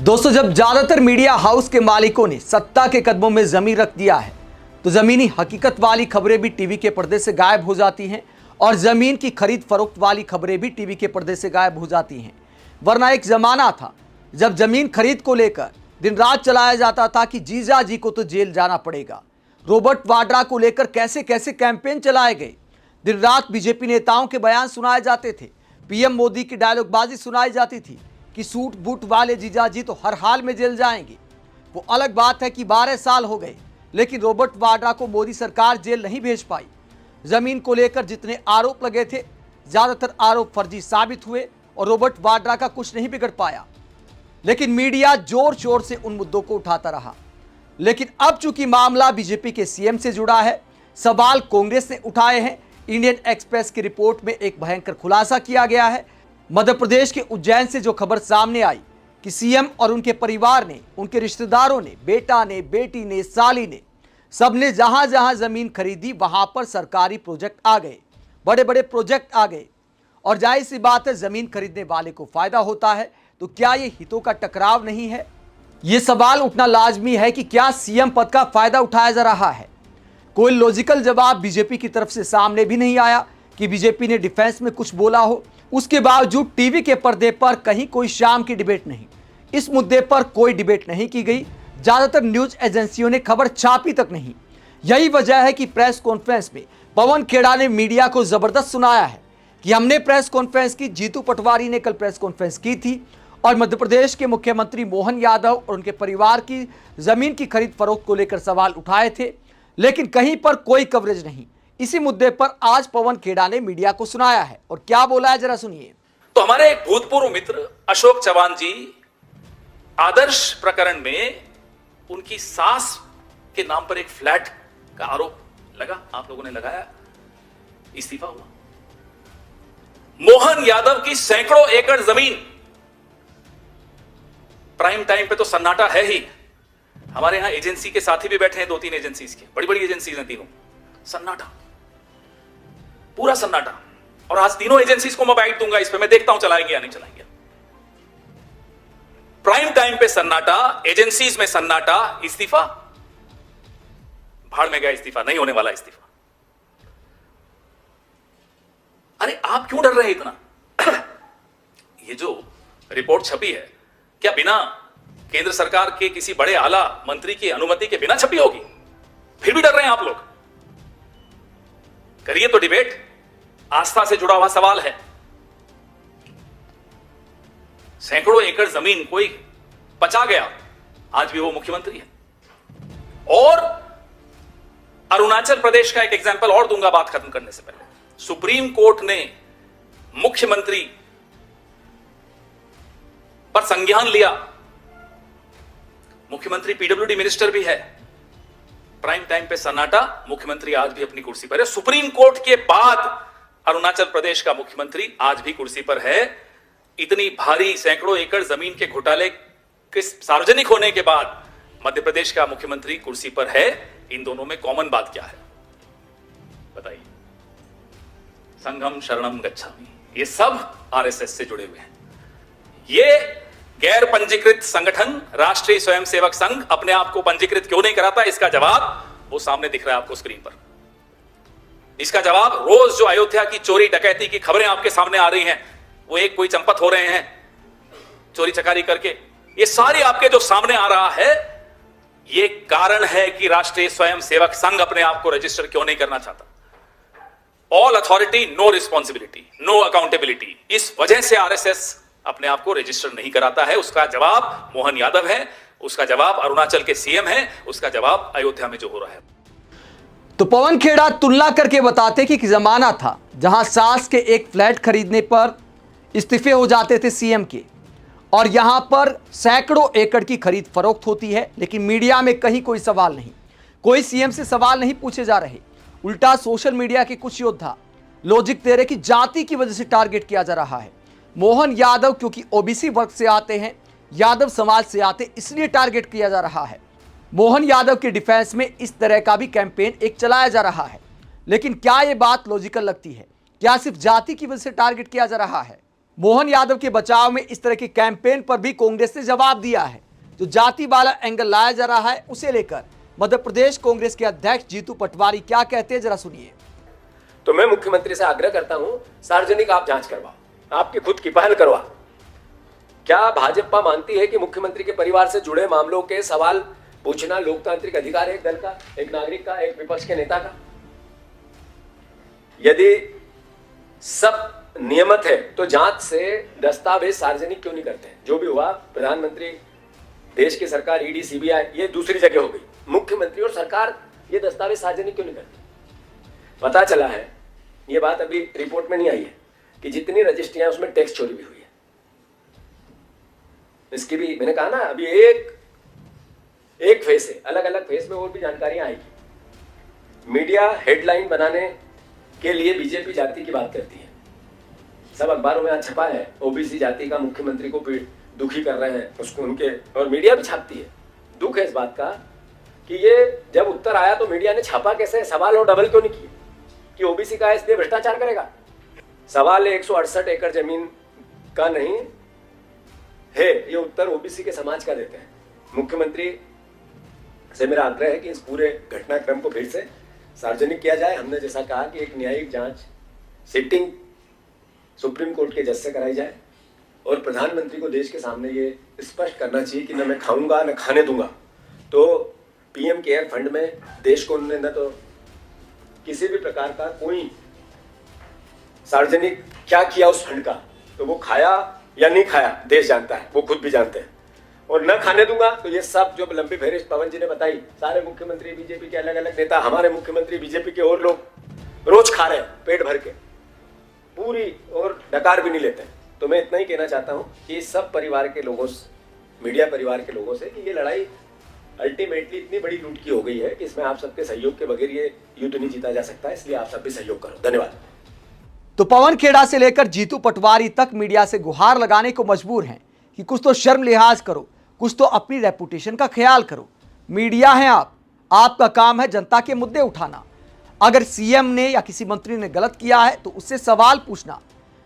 दोस्तों, जब ज्यादातर मीडिया हाउस के मालिकों ने सत्ता के कदमों में जमीन रख दिया है तो जमीनी हकीकत वाली खबरें भी टीवी के पर्दे से गायब हो जाती हैं और जमीन की खरीद फरोख्त वाली खबरें भी टीवी के पर्दे से गायब हो जाती हैं। वरना एक जमाना था जब जमीन खरीद को लेकर दिन रात चलाया जाता था कि जीजा जी को तो जेल जाना पड़ेगा। रॉबर्ट वाड्रा को लेकर कैसे कैसे कैंपेन चलाए गए। दिन रात बीजेपी नेताओं के बयान सुनाए जाते थे, पीएम मोदी की डायलॉगबाजी सुनाई जाती थी कि सूट बूट वाले जीजा जी तो हर हाल में जेल जाएंगे। वो अलग बात है कि 12 साल हो गए लेकिन रॉबर्ट वाड्रा को मोदी सरकार जेल नहीं भेज पाई। जमीन को लेकर जितने आरोप लगे थे ज्यादातर आरोप फर्जी साबित हुए और रॉबर्ट वाड्रा का कुछ नहीं बिगड़ पाया। लेकिन मीडिया जोर शोर से उन मुद्दों को उठाता रहा। लेकिन अब चूंकि मामला बीजेपी के सीएम से जुड़ा है, सवाल कांग्रेस ने उठाए हैं। इंडियन एक्सप्रेस की रिपोर्ट में एक भयंकर खुलासा किया गया है। मध्य प्रदेश के उज्जैन से जो खबर सामने आई कि सीएम और उनके परिवार ने, उनके रिश्तेदारों ने, बेटा ने, बेटी ने, साली ने, सबने जहां जहां जमीन खरीदी वहां पर सरकारी प्रोजेक्ट आ गए, बड़े बड़े प्रोजेक्ट आ गए। और जाहिर सी बात है, जमीन खरीदने वाले को फायदा होता है, तो क्या ये हितों का टकराव नहीं है? ये सवाल उठना लाजमी है कि क्या सीएम पद का फायदा उठाया जा रहा है। कोई लॉजिकल जवाब बीजेपी की तरफ से सामने भी नहीं आया कि बीजेपी ने डिफेंस में कुछ बोला हो। उसके बावजूद टीवी के पर्दे पर कहीं कोई शाम की डिबेट नहीं, इस मुद्दे पर कोई डिबेट नहीं की गई। ज्यादातर न्यूज एजेंसियों ने खबर छापी तक नहीं। यही वजह है कि प्रेस कॉन्फ्रेंस में पवन खेड़ा ने मीडिया को जबरदस्त सुनाया है कि हमने प्रेस कॉन्फ्रेंस की, जीतू पटवारी ने कल प्रेस कॉन्फ्रेंस की थी और मध्य प्रदेश के मुख्यमंत्री मोहन यादव और उनके परिवार की जमीन की खरीद फरोख्त को लेकर सवाल उठाए थे, लेकिन कहीं पर कोई कवरेज नहीं। इसी मुद्दे पर आज पवन खेड़ा ने मीडिया को सुनाया है और क्या बोला है, जरा सुनिए। तो हमारे एक भूतपूर्व मित्र अशोक चौहान जी, आदर्श प्रकरण में उनकी सास के नाम पर एक फ्लैट का आरोप लगा, आप लोगों ने लगाया, इस्तीफा हुआ। मोहन यादव की सैकड़ों एकड़ जमीन, प्राइम टाइम पे तो सन्नाटा है ही। हमारे यहां एजेंसी के साथी भी बैठे हैं, 2-3 एजेंसीज के, बड़ी बड़ी एजेंसीज हैं तीनों, सन्नाटा, पूरा सन्नाटा। और आज तीनों एजेंसीज को मैं बाइट दूंगा इस पे, मैं देखता हूं चलाएंगे या नहीं चलाएंगे। प्राइम टाइम पे सन्नाटा, एजेंसीज में सन्नाटा, इस्तीफा, भाड़ में गया इस्तीफा, नहीं होने वाला इस्तीफा। अरे आप क्यों डर रहे हैं इतना? ये जो रिपोर्ट छपी है, क्या बिना केंद्र सरकार के किसी बड़े आला मंत्री की अनुमति के बिना छपी होगी? फिर भी डर रहे हैं आप लोग? करिए तो डिबेट, आस्था से जुड़ा हुआ सवाल है। सैकड़ों एकड़ जमीन कोई बचा गया, आज भी वो मुख्यमंत्री है। और अरुणाचल प्रदेश का एक एग्जांपल और दूंगा बात खत्म करने से पहले। सुप्रीम कोर्ट ने मुख्यमंत्री पर संज्ञान लिया, मुख्यमंत्री पीडब्ल्यूडी मिनिस्टर भी है। प्राइम टाइम पे सन्नाटा, मुख्यमंत्री आज भी अपनी कुर्सी पर है। सुप्रीम कोर्ट के बाद अरुणाचल प्रदेश का मुख्यमंत्री आज भी कुर्सी पर है। इतनी भारी सैकड़ों एकड़ जमीन के घोटाले के सार्वजनिक होने के बाद मध्य प्रदेश का मुख्यमंत्री कुर्सी पर है। इन दोनों में कॉमन बात क्या है बताइए? संघम शरणम गच्छामि, ये सब आरएसएस से जुड़े हुए हैं। ये गैर पंजीकृत संगठन राष्ट्रीय स्वयंसेवक संघ अपने आप को पंजीकृत क्यों नहीं कराता? इसका जवाब वो सामने दिख रहा है आपको स्क्रीन पर। इसका जवाब रोज जो अयोध्या की चोरी डकैती की खबरें आपके सामने आ रही हैं, वो एक कोई चंपत हो रहे हैं चोरी चकारी करके, ये सारी आपके जो सामने आ रहा है, ये कारण है कि राष्ट्रीय स्वयंसेवक संघ अपने आप को रजिस्टर क्यों नहीं करना चाहता। All authority, no responsibility, no accountability. इस वजह से आरएसएस अपने आप को रजिस्टर नहीं कराता है। उसका जवाब मोहन यादव है, उसका जवाब अरुणाचल के सीएम है, उसका जवाब अयोध्या में जो हो रहा है। तो पवन खेड़ा तुलना करके बताते कि जमाना था जहां सास के एक फ्लैट खरीदने पर इस्तीफे हो जाते थे सीएम के, और यहां पर सैकड़ों एकड़ की खरीद फरोख्त होती है, लेकिन मीडिया में कहीं कोई सवाल नहीं, कोई सीएम से सवाल नहीं पूछे जा रहे। उल्टा सोशल मीडिया के कुछ योद्धा लॉजिक दे रहे कि जाति की वजह से टारगेट किया जा रहा है। मोहन यादव क्योंकि ओबीसी वर्ग से आते हैं, यादव समाज से आते, इसलिए टारगेट किया जा रहा है। मोहन यादव के डिफेंस में इस तरह का भी कैंपेन एक चलाया जा रहा है। लेकिन क्या यह बात लॉजिकल लगती है? क्या सिर्फ जाति की वजह से टारगेट किया जा रहा है? मोहन यादव के बचाव में इस तरह के कैंपेन पर भी कांग्रेस ने जवाब दिया है। जो जाति वाला एंगल लाया जा रहा है उसे लेकर मध्य प्रदेश कांग्रेस के अध्यक्ष जीतू पटवारी क्या कहते हैं, जरा सुनिए। तो मैं मुख्यमंत्री से आग्रह करता हूं, सार्वजनिक आप जांच करवा, आपकी खुद की पहल करवा। क्या भाजपा मानती है कि मुख्यमंत्री के परिवार से जुड़े मामलों के सवाल पूछना लोकतांत्रिक अधिकार है एक दल का, एक नागरिक का, एक विपक्ष के नेता का? यदि सब नियमित है तो जांच से दस्तावेज सार्वजनिक क्यों नहीं करते? जो भी हुआ, प्रधानमंत्री, देश की सरकार, ईडी, सीबीआई, ये दूसरी जगह हो गई। मुख्यमंत्री और सरकार ये दस्तावेज सार्वजनिक क्यों नहीं करते? पता चला है, ये बात अभी रिपोर्ट में नहीं आई है, कि जितनी रजिस्ट्रियां उसमें टैक्स चोरी भी हुई है। इसकी भी मैंने कहा ना, अभी एक फेस है, अलग अलग फेस में और भी जानकारियां आएगी। मीडिया हेडलाइन बनाने के लिए बीजेपी जाति की बात करती है, सब अखबारों में आज छपा है, ओबीसी जाति का मुख्यमंत्री को दुखी कर रहे हैं उसको, उनके, और मीडिया भी छापती है। दुख है इस बात का कि ये जब उत्तर आया तो मीडिया ने छापा कैसे? सवाल और डबल क्यों नहीं किए कि ओबीसी का इसलिए भ्रष्टाचार करेगा? सवाल 168 एकड़ जमीन का नहीं है, ये उत्तर ओबीसी के समाज का देते हैं। मुख्यमंत्री से मेरा आग्रह है कि इस पूरे घटनाक्रम को फिर से सार्वजनिक किया जाए। हमने जैसा कहा कि एक न्यायिक जांच सिटिंग सुप्रीम कोर्ट के जज से कराई जाए, और प्रधानमंत्री को देश के सामने ये स्पष्ट करना चाहिए कि न मैं खाऊंगा न खाने दूंगा। तो पीएम केयर फंड में देश को उन्होंने न तो किसी भी प्रकार का कोई सार्वजनिक क्या किया उस फंड का, तो वो खाया या नहीं खाया देश जानता है, वो खुद भी जानते हैं। और न खाने दूंगा तो ये सब जो लंबी फहरिस्त पवन जी ने बताई, सारे मुख्यमंत्री बीजेपी के, अलग अलग नेता, हमारे मुख्यमंत्री बीजेपी के और लोग रोज खा रहे हैं पेट भर के, पूरी, और डकार भी नहीं लेते। तो मैं इतना ही कहना चाहता हूं कि सब परिवार के लोगों से, मीडिया परिवार के लोगों से, कि ये लड़ाई अल्टीमेटली इतनी बड़ी लूट की हो गई है कि इसमें आप सबके सहयोग के बगैर ये युद्ध नहीं जीता जा सकता, इसलिए आप सब भी सहयोग करो। धन्यवाद। तो पवन खेड़ा से लेकर जीतू पटवारी तक मीडिया से गुहार लगाने को मजबूर हैं कि कुछ तो शर्म लिहाज करो, कुछ तो अपनी रेपुटेशन का ख्याल करो। मीडिया है आप, आपका काम है जनता के मुद्दे उठाना। अगर सीएम ने या किसी मंत्री ने गलत किया है तो उससे सवाल पूछना,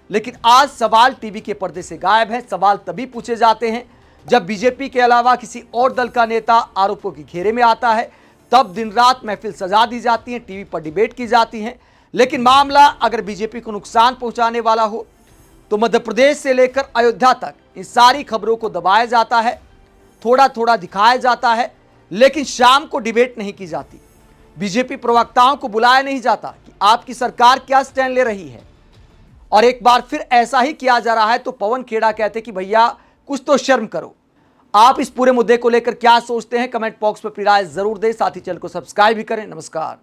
लेकिन आज सवाल टीवी के पर्दे से गायब है। सवाल तभी पूछे जाते हैं जब बीजेपी के अलावा किसी और दल का नेता आरोपों के घेरे में आता है, तब दिन रात महफिल सजा दी जाती है, टीवी पर डिबेट की जाती है। लेकिन मामला अगर बीजेपी को नुकसान पहुंचाने वाला हो तो मध्य प्रदेश से लेकर अयोध्या तक इन सारी खबरों को दबाया जाता है, थोड़ा थोड़ा दिखाया जाता है, लेकिन शाम को डिबेट नहीं की जाती। बीजेपी प्रवक्ताओं को बुलाया नहीं जाता कि आपकी सरकार क्या स्टैंड ले रही है। और एक बार फिर ऐसा ही किया जा रहा है तो पवन खेड़ा कहते कि भैया कुछ तो शर्म करो। आप इस पूरे मुद्दे को लेकर क्या सोचते हैं, कमेंट बॉक्स में अपनी राय जरूर दें। साथ ही चैनल को सब्सक्राइब भी करें। नमस्कार।